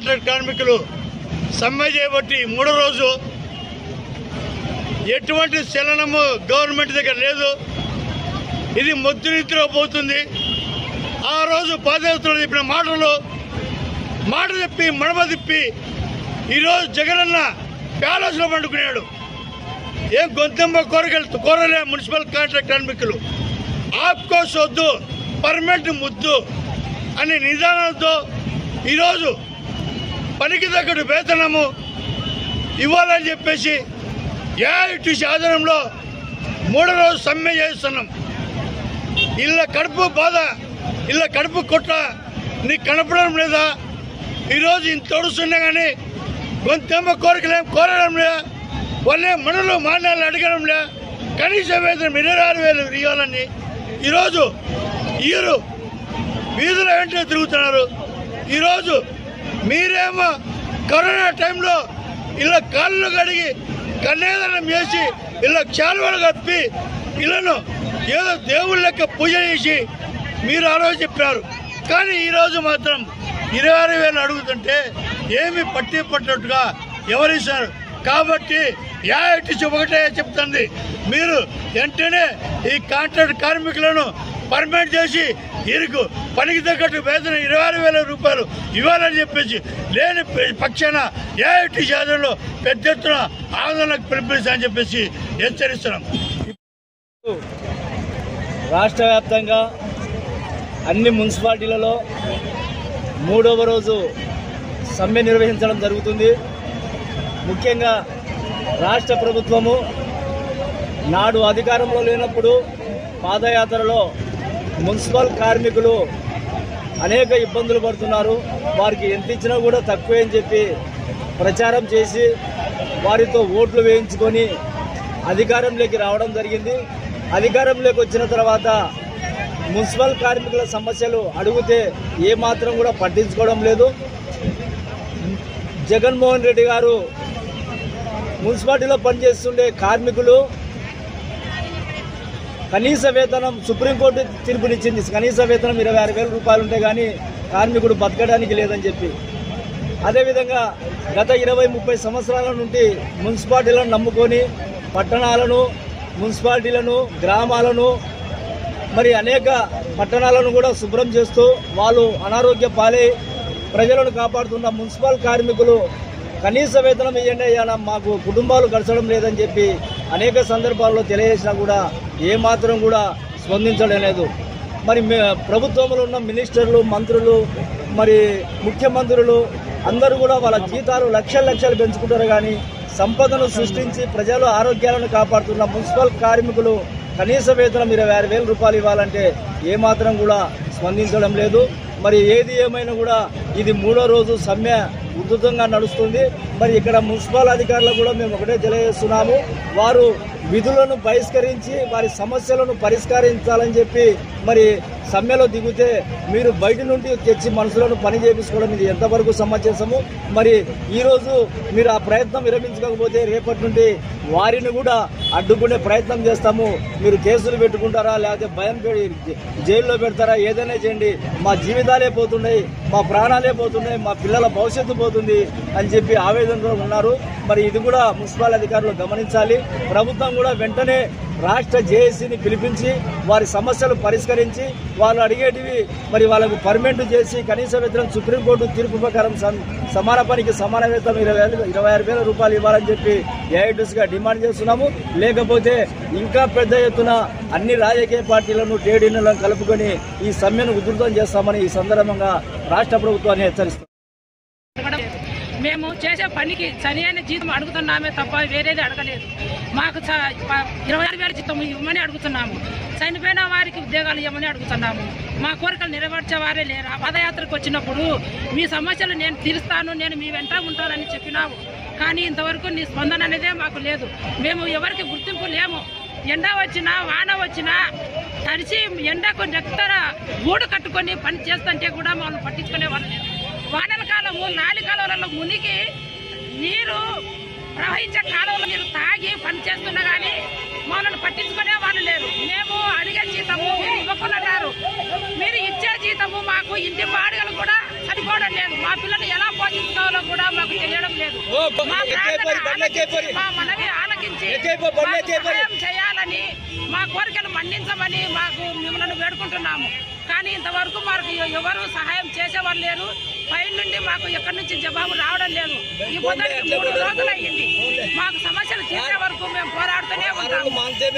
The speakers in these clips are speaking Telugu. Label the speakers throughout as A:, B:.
A: కాంట్రాక్ట్ కార్మికులు సమ్మె చేయబట్టి మూడో రోజు ఎటువంటి చలనము గవర్నమెంట్ దగ్గర లేదు. ఇది ముద్దునిద్రలో పోతుంది. ఆ రోజు పాదయాత్రలు చెప్పిన మాట చెప్పి మడమ తిప్పి ఈరోజు జగనన్న ప్యాలెస్లో పండుకున్నాడు. ఏం గొంతెమ్మ కోరలే మున్సిపల్ కాంట్రాక్ట్ కార్మికులు. ఆప్కోస్ వద్దు, పర్మనెంట్ ముద్దు అనే నిదానంతో ఈరోజు పనికి తగ్గట్టు వేతనము ఇవ్వాలని చెప్పేసి ఏఐటీసీ ఆధ్వర్యంలో మూడో రోజు సమ్మె చేస్తున్నాం. ఇళ్ళ కడుపు బాధ, ఇళ్ళ కడుపు కొట్ట నీకు కనపడడం లేదా? ఈరోజు ఇంత తొడుస్తున్నా కానీ గొంతెమ్మ కోరడం లేదా? వాళ్ళే మనలో మాన్యాలు అడగడం లే. కనీస వేతనం 26,000 ఇవ్వాలని ఈరోజు వీధుల వెంటనే తిరుగుతున్నారు. ఈరోజు మీరేమో కరోనా టైంలో ఇలా కాళ్ళు కడిగి కన్యాదానం చేసి ఇలా చాలువలు కప్పి ఇళ్లను ఏదో దేవుళ్ళ లెక్క పూజ చేసి మీరు ఆ రోజు చెప్పారు. కానీ ఈరోజు మాత్రం 26,000 అడుగుతుంటే ఏమి పట్టినట్టుగా ఎవరిస్తారు? కాబట్టి ఏఐటీసీ ఒకటే చెప్తుంది, మీరు వెంటనే ఈ కాంట్రాక్ట్ కార్మికులను పర్మనెంట్ చేసి వీరికి పనికి తగ్గట్టు వేతనం 26,000 రూపాయలు ఇవ్వాలని చెప్పేసి లేని పక్షాన ఏఐటీసీ ఆధ్వర్యంలో పెద్ద ఎత్తున ఆందోళనకు పిలుపునిస్తామని చెప్పేసి హెచ్చరిస్తున్నాం.
B: రాష్ట్ర వ్యాప్తంగా అన్ని మున్సిపాలిటీలలో మూడవ రోజు సమ్మె నిర్వహించడం జరుగుతుంది. ముఖ్యంగా రాష్ట్ర ప్రభుత్వము నాడు అధికారంలో లేనప్పుడు పాదయాత్రలో మున్సిపల్ కార్మికులు అనేక ఇబ్బందులు పడుతున్నారు, వారికి ఎంత ఇచ్చినా కూడా తక్కువే అని చెప్పి ప్రచారం చేసి వారితో ఓట్లు వేయించుకొని అధికారంలోకి రావడం జరిగింది. అధికారంలోకి వచ్చిన తర్వాత మున్సిపల్ కార్మికుల సమస్యలు అడిగితే ఏమాత్రం కూడా పట్టించుకోవడం లేదు. జగన్మోహన్ రెడ్డి గారు మున్సిపాలిటీలో పనిచేస్తుండే కార్మికులు కనీస వేతనం సుప్రీంకోర్టు తీర్పునిచ్చింది, కనీస వేతనం 26,000 రూపాయలు ఉంటే కానీ కార్మికుడు బతకడానికి లేదని చెప్పి. అదేవిధంగా గత 20-30 సంవత్సరాల నుండి మున్సిపాలిటీలను నమ్ముకొని పట్టణాలను, మున్సిపాలిటీలను, గ్రామాలను మరి అనేక పట్టణాలను కూడా శుభ్రం చేస్తూ వాళ్ళు అనారోగ్య పాలై ప్రజలను కాపాడుతున్న మున్సిపల్ కార్మికులు కనీస వేతనం ఇవ్వండి అయ్యా, మాకు కుటుంబాలు గడచడం లేదని చెప్పి అనేక సందర్భాల్లో తెలియజేసినా కూడా ఏమాత్రం కూడా స్పందించడం లేదు. మరి ప్రభుత్వంలో ఉన్న మినిస్టర్లు, మంత్రులు, మరి ముఖ్యమంత్రులు అందరూ కూడా వాళ్ళ జీతాలు లక్షలు పెంచుకుంటారు, కానీ సంపదను సృష్టించి ప్రజల ఆరోగ్యాలను కాపాడుతున్న మున్సిపల్ కార్మికులు కనీస వేతనం 26,000 రూపాయలు ఇవ్వాలంటే ఏమాత్రం కూడా స్పందించడం లేదు. మరి ఏది ఏమైనా కూడా ఇది మూడో రోజు సమ్మె ఉధృతంగా నడుస్తుంది. మరి ఇక్కడ మున్సిపల్ అధికారులు కూడా మేము ఒకటే తెలియజేస్తున్నాము, వారు విధులను బహిష్కరించి వారి సమస్యలను పరిష్కరించాలని చెప్పి మరి సమ్మెలో దిగితే మీరు బయట నుండి తెచ్చి మనుషులను పని చేయించుకోవడం ఇది ఎంతవరకు సమంజసము? మరి ఈరోజు మీరు ఆ ప్రయత్నం విరమించకపోతే రేపటి నుండి వారిని కూడా అడ్డుకునే ప్రయత్నం చేస్తాము. మీరు కేసులు పెట్టుకుంటారా, లేకపోతే భయం జైల్లో పెడతారా, ఏదైనా చేయండి, మా జీవితాలే పోతున్నాయి, మా ప్రాణాలే పోతున్నాయి, మా పిల్లల భవిష్యత్తు పోతుంది అని చెప్పి ఆవేదనలో ఉన్నారు. మరి ఇది కూడా మున్సిపల్ అధికారులు గమనించాలి. ప్రభుత్వం కూడా వెంటనే రాష్ట్ర జేఏసీని పిలిపించి వారి సమస్యలు పరిష్కరించి వాళ్ళు అడిగేటివి మరి వాళ్ళకు పర్మనెంట్ చేసి కనీస వేతనం సుప్రీంకోర్టు తీర్పు ప్రకారం సమాన పనికి సమాన వేతనం 26,000 రూపాయలు ఇవ్వాలని చెప్పి ఏఐటీసీగా డిమాండ్ చేస్తున్నాము. లేకపోతే ఇంకా పెద్ద ఎత్తున అన్ని రాజకీయ పార్టీలను, ట్రేడ్ యూనియన్లను కలుపుకొని ఈ సమ్మెను ఉధృతం చేస్తామని ఈ సందర్భంగా రాష్ట్ర ప్రభుత్వాన్ని హెచ్చరిస్తున్నాం.
C: మేము చేసే పనికి సరైన జీతం అడుగుతున్నామే తప్ప వేరేది అడగలేదు. మాకు 26,000 జీతం ఇవ్వమని అడుగుతున్నాము. చనిపోయిన వారికి ఉద్యోగాలు ఇవ్వమని అడుగుతున్నాము. మా కోరికలు నెరవేర్చేవారే లేరు. పాదయాత్రకు వచ్చినప్పుడు మీ సమస్యలు నేను తీరుస్తాను, నేను మీ వెంట ఉంటానని చెప్పినావు, కానీ ఇంతవరకు నీ స్పందన అనేదే మాకు లేదు. మేము ఎవరికి గుర్తింపు లేము. ఎండ వచ్చినా వాన వచ్చినా తడిచి ఎండకు నెత్తర గూడు కట్టుకొని పని చేస్తుంటే కూడా మమ్మల్ని పట్టించుకునే వాళ్ళు లేదు. వానల కాలము, నాలి కాలువలలో మునిగి నీరు ప్రవహించే కాలువలో మీరు తాగి పని చేస్తున్నా కానీ మమ్మల్ని పట్టించుకునే వాళ్ళు లేరు. మేము అడిగే జీతము మీరు ఇవ్వకున్నారు. మీరు ఇచ్చే జీతము మాకు ఇంటి బాడుగలు కూడా చనిపోవడం లేదు. మా పిల్లలు ఎలా పోషించుకోవాలో కూడా మాకు తెలియడం లేదు. మా మనవి ఆలకించి సహాయం చేయాలని, మా కోరికలు మన్నించమని మాకు మిమ్మల్ని వేడుకుంటున్నాము. కానీ ఇంతవరకు మాకు ఎవరు సహాయం చేసేవారు లేరు. పై నుండి మాకు ఎక్కడి నుంచి జవాబు రావడం లేదు. ఈ పొద్దుకి 3 రోజులు అయ్యింది. మాకు సమస్యలు తీర్చే వరకు మేము పోరాడుతూనే ఉంటాము.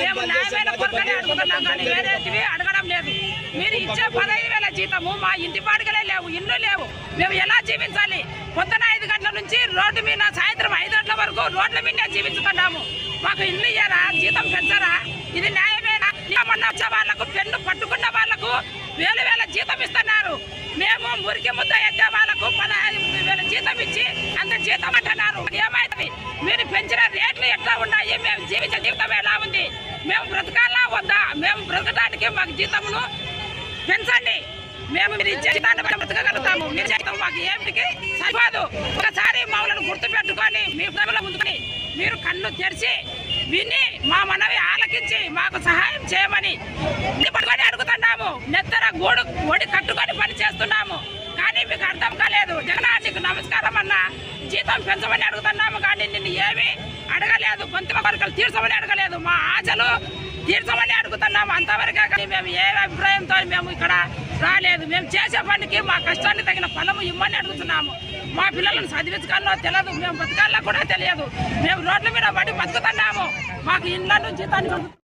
C: మేము న్యాయమైన కోరికలే అడుగుతున్నాం కానీ వేరేటివి అడగడం లేదు. మీరు ఇచ్చే 15,000 జీతము మా ఇంటి పాడికలే లేవు, ఇల్లు లేవు. మేము ఎలా జీవించాలి? పొద్దున 5 గంటల నుంచి రోడ్డు మీద సాయంత్రం 5 గంటల వరకు రోడ్ల మీద జీవించుతున్నాము. మాకు ఇల్లు ఇయ్యారా? జీతం పెంచరా? ఇది న్యాయమేనా? మొన్న వచ్చే వాళ్లకు పెన్ను పట్టుకున్న వాళ్లకు 1,000 జీతం ఇస్తున్నారు. మేము మురికి ముద్ద ఎత్తే వాళ్లకు 15,000 జీతం ఇచ్చి అంత జీతం అంటున్నారు. ఏమైంది? మీరు పెంచిన రేట్లు ఎట్లా ఉన్నాయి? మేము జీవించే జీవితం ఎలా ఉంది? మేము బ్రతకాలా వద్దా? మేము బ్రతకడానికి మాకు జీతమును పెంచండి. మేము మీరు ఇచ్చే జీతాన్ని బ్రతకగలుగుతాము. మీరు జీతం మాకు ఏమిటికి సరిపోదు. ఒకసారి మమ్మల్ని గుర్తు పెట్టుకొని మీ ప్రజల ముందుకొని మీరు కన్ను తెరిచి విని మా మనవి ఆలకించి మాకు సహాయం చేయమని పట్టుకొని అడుగుతున్నాము. నెత్తర ఓడి కట్టుకొని పని చేస్తున్నాము. కానీ మీకు అర్థం కాలేదు. జగన్ నీకు నమస్కారం అన్న, జీతం పెంచమని అడుగుతున్నాము కానీ నిన్ను ఏమి అడగలేదు. కొంత కోరికలు తీర్చమని అడగలేదు. మా ఆశలు తీర్చమని అడుగుతున్నాము. అంతవరకే కానీ మేము ఏ అభిప్రాయంతో మేము ఇక్కడ రాలేదు. మేము చేసే పనికి మా కష్టానికి తగిన ఫలము ఇమ్మని అడుగుతున్నాము. మా పిల్లలను చదివించుకోవాలో తెలియదు, మేము బతకాలో కూడా తెలియదు. మేము రోడ్ల మీద పడి బతుకుతున్నాము. మాకు ఇండ్ల నుంచి జీతాన్ని